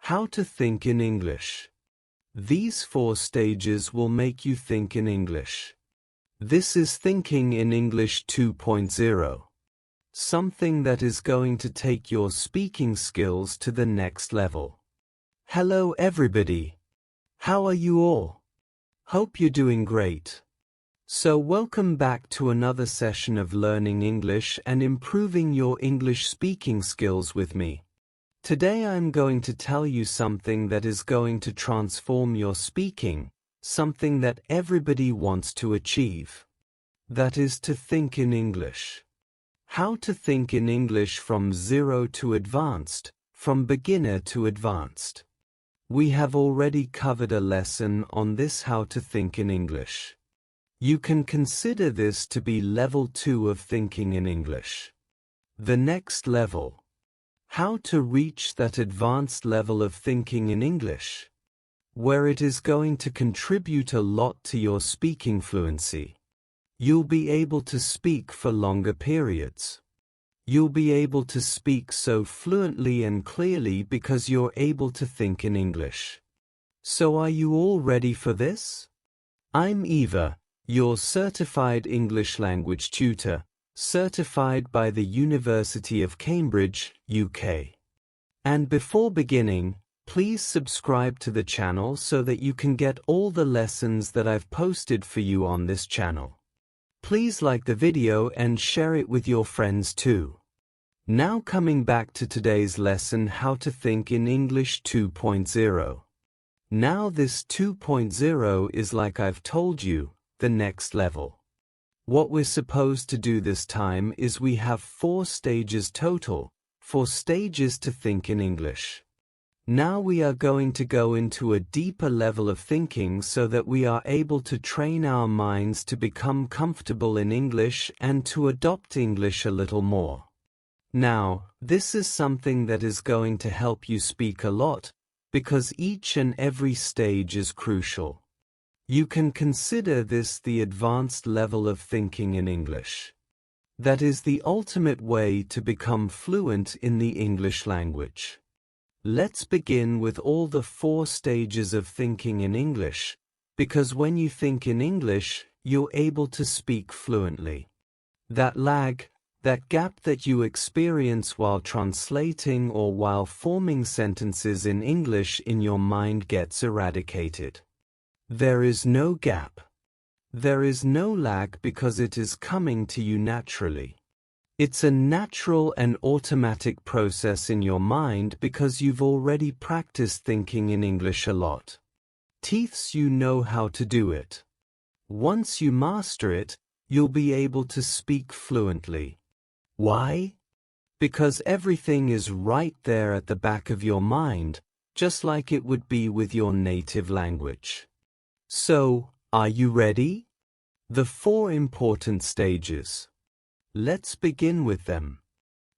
How to think in English. These 4 stages will make you think in English. This is Thinking in English 2.0. Something that is going to take your speaking skills to the next level. Hello everybody. How are you all? Hope you're doing great. So welcome back to another session of learning English and improving your English speaking skills with me. Today I'm going to tell you something that is going to transform your speaking, something that everybody wants to achieve. That is to think in English. How to think in English from 0 to advanced, from beginner to advanced. We have already covered a lesson on this how to think in English. You can consider this to be level 2 of thinking in English. The next level. How to reach that advanced level of thinking in English, where it is going to contribute a lot to your speaking fluency. You'll be able to speak for longer periods. You'll be able to speak so fluently and clearly because you're able to think in English. So are you all ready for this? I'm Eva, your certified English language tutor, certified by the University of Cambridge, UK. And before beginning, please subscribe to the channel so that you can get all the lessons that I've posted for you on this channel. Please like the video and share it with your friends too. Now coming back to today's lesson, how to think in English 2.0. Now this 2.0 is, like I've told you, the next level. What we're supposed to do this time is we have 4 stages total, 4 stages to think in English. Now we are going to go into a deeper level of thinking so that we are able to train our minds to become comfortable in English and to adopt English a little more. Now, this is something that is going to help you speak a lot, because each and every stage is crucial. You can consider this the advanced level of thinking in English. That is the ultimate way to become fluent in the English language. Let's begin with all the 4 stages of thinking in English, because when you think in English, you're able to speak fluently. That lag, that gap that you experience while translating or while forming sentences in English in your mind gets eradicated. There is no gap. There is no lag because it is coming to you naturally. It's a natural and automatic process in your mind because you've already practiced thinking in English a lot. Teeths, you know how to do it. Once you master it, you'll be able to speak fluently. Why? Because everything is right there at the back of your mind, just like it would be with your native language. So, are you ready? The 4 important stages. Let's begin with them.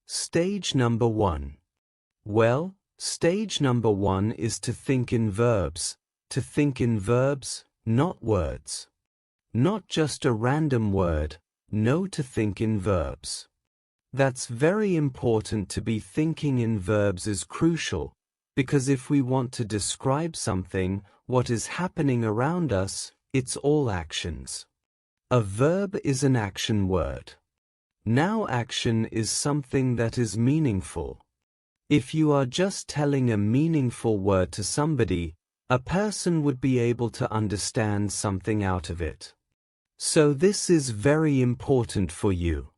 Stage number 1. Well, stage number 1 is to think in verbs. To think in verbs, not words. Not just a random word, no, to think in verbs. That's very important. To be thinking in verbs is crucial, because if we want to describe something, what is happening around us, it's all actions. A verb is an action word. Now action is something that is meaningful. If you are just telling a meaningful word to somebody, a person would be able to understand something out of it. So this is very important for you.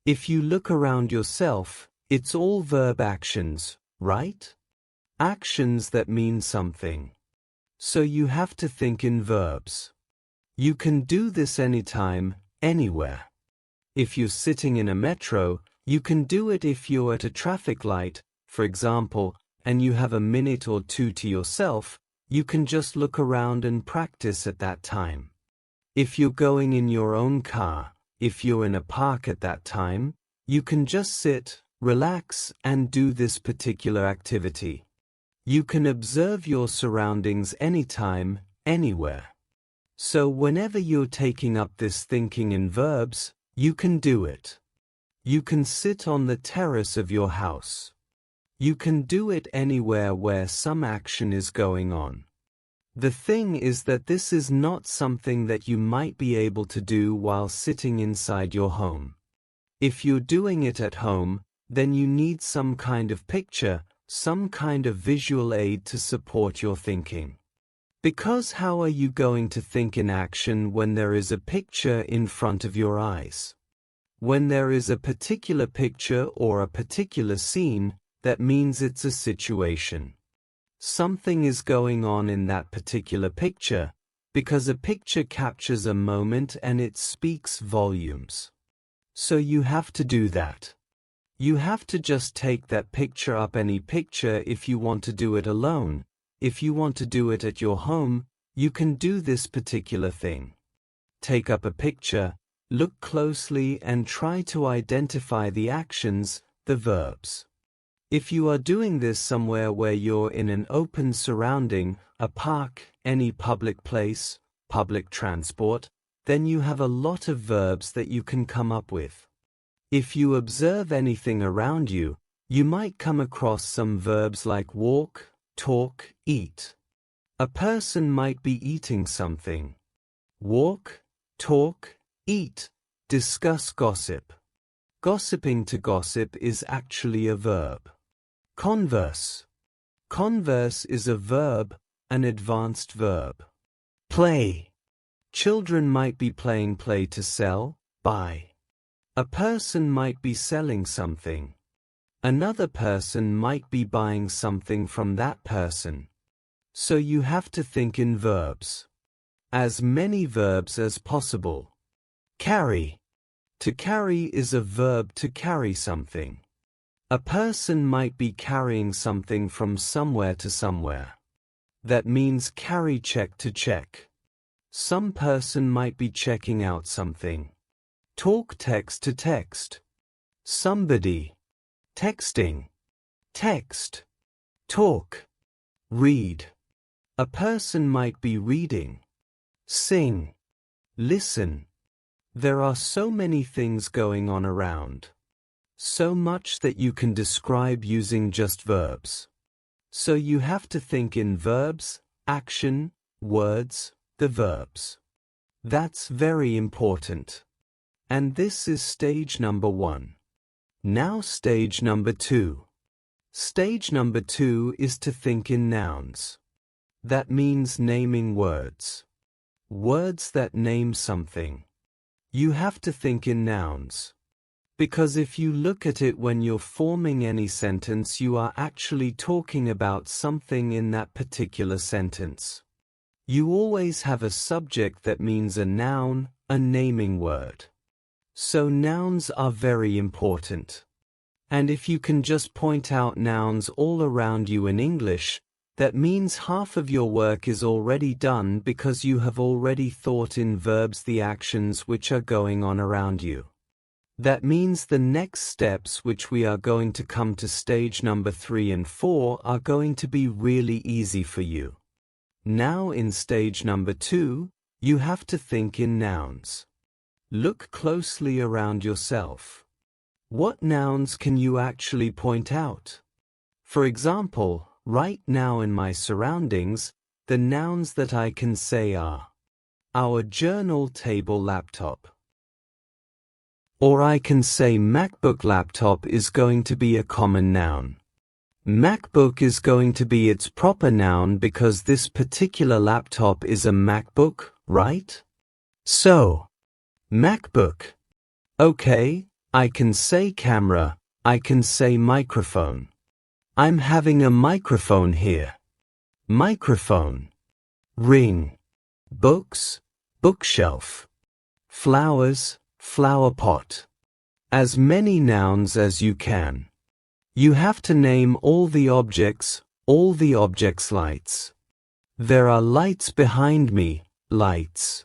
If you look around yourself, it's all verb actions, right? Actions that mean something. So you have to think in verbs. You can do this anytime, anywhere. If you're sitting in a metro, you can do it if you're at a traffic light, for example, and you have a minute or 2 to yourself, you can just look around and practice at that time. If you're going in your own car, if you're in a park at that time, you can just sit, relax, and do this particular activity. You can observe your surroundings anytime, anywhere. So whenever you're taking up this thinking in verbs, you can do it. You can sit on the terrace of your house. You can do it anywhere where some action is going on. The thing is that this is not something that you might be able to do while sitting inside your home. If you're doing it at home, then you need some kind of picture, some kind of visual aid to support your thinking. Because how are you going to think in action when there is a picture in front of your eyes? When there is a particular picture or a particular scene, that means it's a situation. Something is going on in that particular picture, because a picture captures a moment and it speaks volumes. So you have to do that. You have to just take that picture up, any picture, if you want to do it alone. If you want to do it at your home, you can do this particular thing. Take up a picture, look closely and try to identify the actions, the verbs. If you are doing this somewhere where you're in an open surrounding, a park, any public place, public transport, then you have a lot of verbs that you can come up with. If you observe anything around you, you might come across some verbs like walk, talk, eat. A person might be eating something. Walk, talk, eat, discuss, gossip. Gossiping, to gossip, is actually a verb. Converse. Converse is a verb, an advanced verb. Play. Children might be playing, play, to sell, buy. A person might be selling something. Another person might be buying something from that person. So you have to think in verbs. As many verbs as possible. Carry. To carry is a verb, to carry something. A person might be carrying something from somewhere to somewhere. That means carry, check, to check. Some person might be checking out something. Talk, text, to text. Somebody. Texting. Text. Talk. Read. A person might be reading. Sing. Listen. There are so many things going on around. So much that you can describe using just verbs. So you have to think in verbs, action, words, the verbs. That's very important. And this is stage number 1. Now stage number 2. Stage number 2 is to think in nouns. That means naming words. Words that name something. You have to think in nouns. Because if you look at it when you're forming any sentence, you are actually talking about something in that particular sentence. You always have a subject that means a noun, a naming word. So nouns are very important. And if you can just point out nouns all around you in English, that means half of your work is already done, because you have already thought in verbs the actions which are going on around you. That means the next steps, which we are going to come to stage number 3 and 4, are going to be really easy for you. Now in stage number 2, you have to think in nouns. Look closely around yourself. What nouns can you actually point out? For example, right now in my surroundings, the nouns that I can say are our journal table, laptop. Or I can say MacBook. Laptop is going to be a common noun. MacBook is going to be its proper noun because this particular laptop is a MacBook, right? So, MacBook. Okay, I can say camera, I can say microphone. I'm having a microphone here. Microphone. Ring. Books, bookshelf. Flowers, flower pot. As many nouns as you can. You have to name all the objects, lights. There are lights behind me, lights.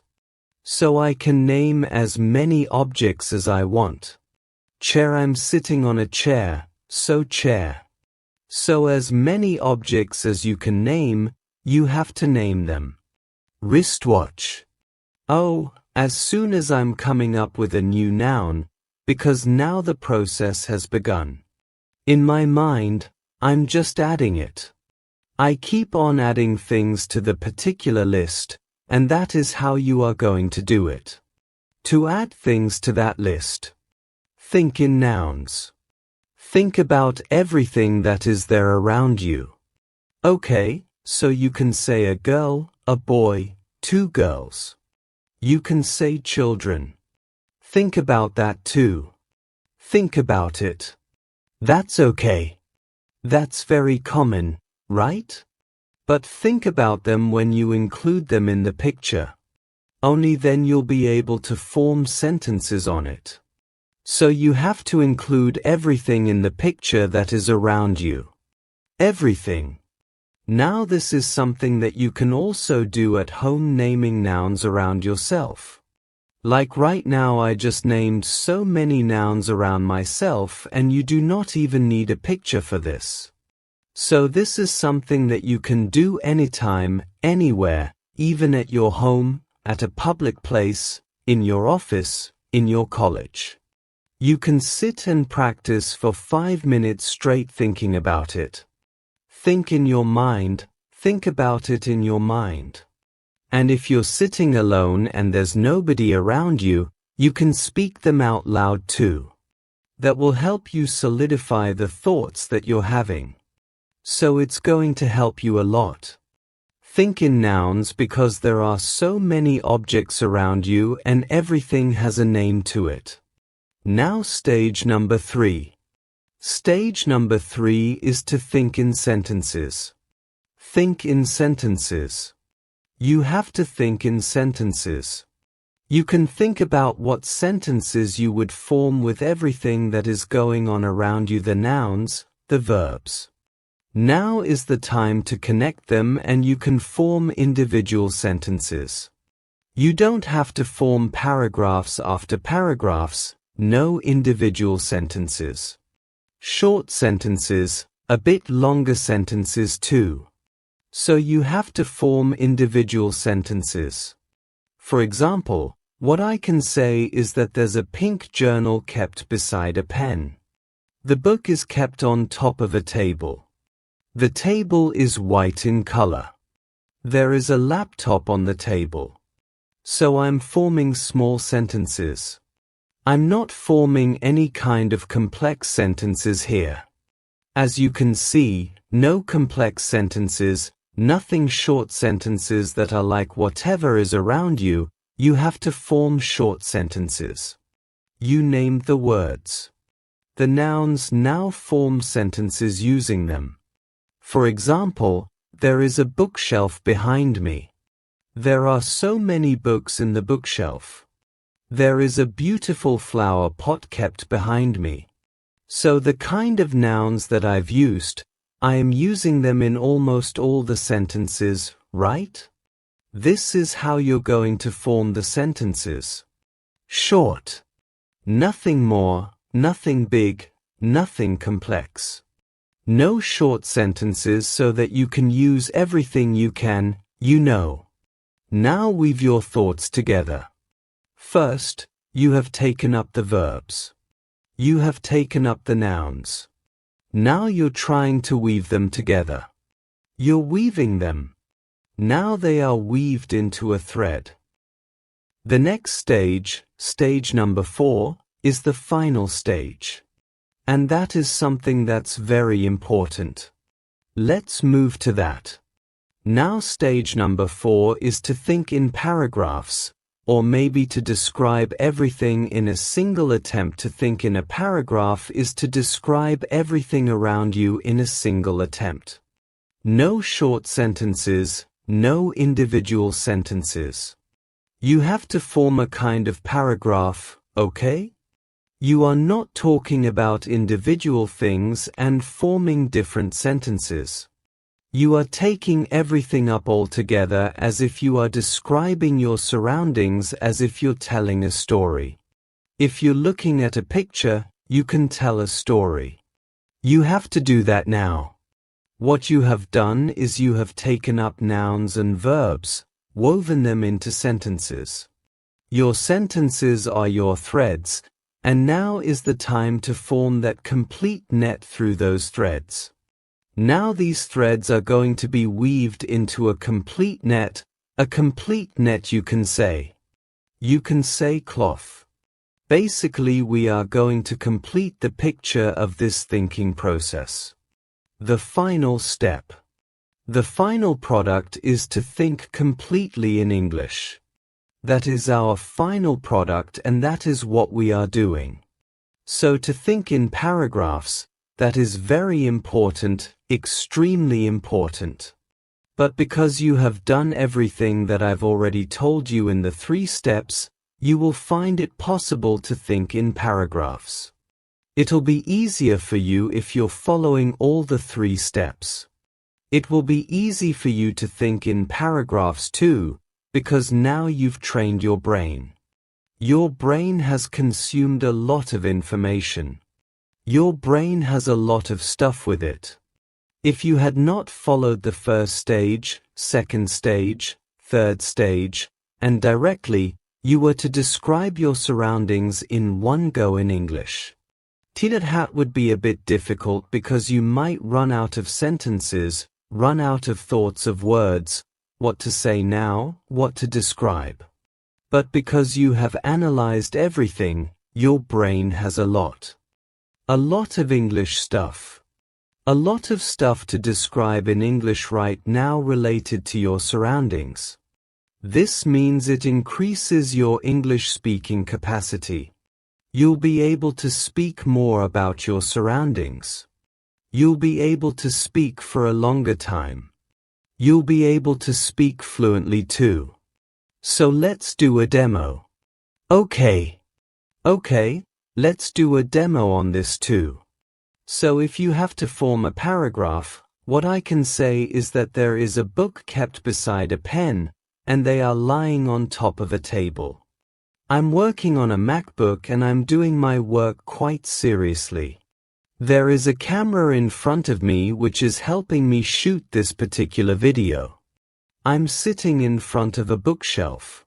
So I can name as many objects as I want. Chair, I'm sitting on a chair, so chair. So as many objects as you can name, you have to name them. Wristwatch. Oh, as soon as I'm coming up with a new noun, because now the process has begun. In my mind, I'm just adding it. I keep on adding things to the particular list, and that is how you are going to do it. To add things to that list. Think in nouns. Think about everything that is there around you. Okay, so you can say a girl, a boy, two girls. You can say children. Think about that too. Think about it. That's okay. That's very common, right? But think about them when you include them in the picture. Only then you'll be able to form sentences on it. So you have to include everything in the picture that is around you. Everything. Now this is something that you can also do at home, naming nouns around yourself. Like right now I just named so many nouns around myself, and you do not even need a picture for this. So this is something that you can do anytime, anywhere, even at your home, at a public place, in your office, in your college. You can sit and practice for 5 minutes straight thinking about it. Think in your mind, think about it in your mind. And if you're sitting alone and there's nobody around you, you can speak them out loud too. That will help you solidify the thoughts that you're having. So it's going to help you a lot. Think in nouns because there are so many objects around you and everything has a name to it. Now stage number 3. Stage number 3 is to think in sentences. Think in sentences. You have to think in sentences. You can think about what sentences you would form with everything that is going on around you, the nouns, the verbs. Now is the time to connect them and you can form individual sentences. You don't have to form paragraphs after paragraphs, no individual sentences. Short sentences, a bit longer sentences too. So you have to form individual sentences. For example, what I can say is that there's a pink journal kept beside a pen. The book is kept on top of a table. The table is white in color. There is a laptop on the table. So I'm forming small sentences. I'm not forming any kind of complex sentences here. As you can see, no complex sentences, nothing short sentences that are like whatever is around you. You have to form short sentences. You named the words. The nouns now form sentences using them. For example, there is a bookshelf behind me. There are so many books in the bookshelf. There is a beautiful flower pot kept behind me. So the kind of nouns that I've used, I am using them in almost all the sentences, right? This is how you're going to form the sentences. Short. Nothing more, nothing big, nothing complex. No short sentences so that you can use everything you can, you know. Now weave your thoughts together. First, you have taken up the verbs. You have taken up the nouns. Now you're trying to weave them together. You're weaving them. Now they are weaved into a thread. The next stage, stage number 4, is the final stage. And that is something that's very important. Let's move to that. Now stage number 4 is to think in paragraphs, or maybe to describe everything in a single attempt. To think in a paragraph is to describe everything around you in a single attempt. No short sentences, no individual sentences. You have to form a kind of paragraph, okay? You are not talking about individual things and forming different sentences. You are taking everything up all together as if you are describing your surroundings, as if you're telling a story. If you're looking at a picture, you can tell a story. You have to do that now. What you have done is you have taken up nouns and verbs, woven them into sentences. Your sentences are your threads, and now is the time to form that complete net through those threads. Now these threads are going to be weaved into a complete net you can say. You can say cloth. Basically, we are going to complete the picture of this thinking process. The final step. The final product is to think completely in English. That is our final product, and that is what we are doing. So to think in paragraphs, that is very important, extremely important. But because you have done everything that I've already told you in the 3 steps, you will find it possible to think in paragraphs. It'll be easier for you if you're following all the 3 steps. It will be easy for you to think in paragraphs too, because now you've trained your brain. Your brain has consumed a lot of information. Your brain has a lot of stuff with it. If you had not followed the first stage, second stage, third stage, and directly, you were to describe your surroundings in one go in English. That would be a bit difficult because you might run out of sentences, run out of thoughts of words, what to say now, what to describe. But because you have analyzed everything, your brain has a lot of English stuff. A lot of stuff to describe in English right now related to your surroundings. This means it increases your English speaking capacity. You'll be able to speak more about your surroundings. You'll be able to speak for a longer time. You'll be able to speak fluently too. So let's do a demo. Okay, let's do a demo on this too. So if you have to form a paragraph, what I can say is that there is a book kept beside a pen, and they are lying on top of a table. I'm working on a MacBook and I'm doing my work quite seriously. There is a camera in front of me which is helping me shoot this particular video. I'm sitting in front of a bookshelf.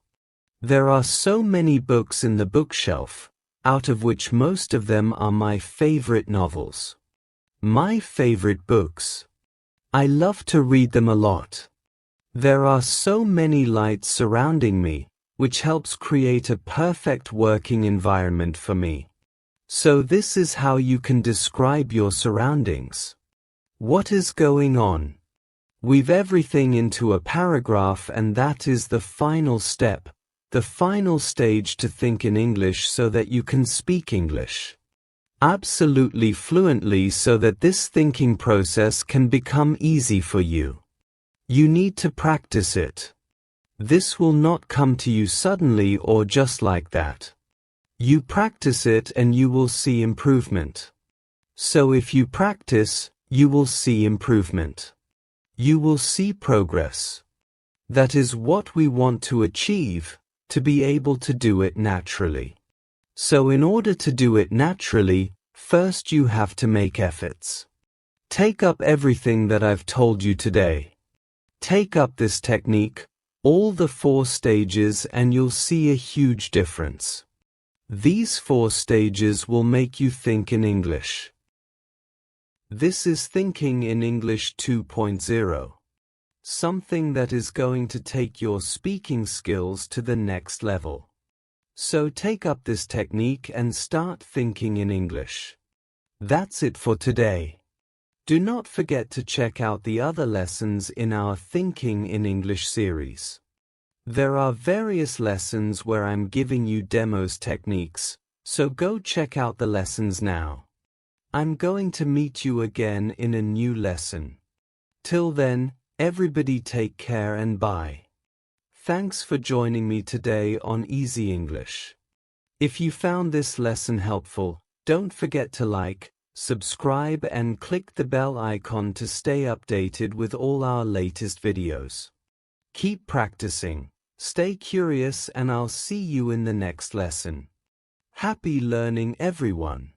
There are so many books in the bookshelf, out of which most of them are my favorite novels. My favorite books. I love to read them a lot. There are so many lights surrounding me, which helps create a perfect working environment for me. So this is how you can describe your surroundings. What is going on? Weave everything into a paragraph, and that is the final step, the final stage to think in English so that you can speak English absolutely fluently, so that this thinking process can become easy for you. You need to practice it. This will not come to you suddenly or just like that. You practice it and you will see improvement. So if you practice, you will see improvement. You will see progress. That is what we want to achieve, to be able to do it naturally. So in order to do it naturally, first you have to make efforts. Take up everything that I've told you today. Take up this technique, all the 4 stages, and you'll see a huge difference. These 4 stages will make you think in English. This is Thinking in English 2.0. Something that is going to take your speaking skills to the next level. So take up this technique and start thinking in English. That's it for today. Do not forget to check out the other lessons in our Thinking in English series. There are various lessons where I'm giving you demos techniques, so go check out the lessons now. I'm going to meet you again in a new lesson. Till then, everybody take care and bye. Thanks for joining me today on Easy English. If you found this lesson helpful, don't forget to like, subscribe and click the bell icon to stay updated with all our latest videos. Keep practicing, stay curious, and I'll see you in the next lesson. Happy learning, everyone!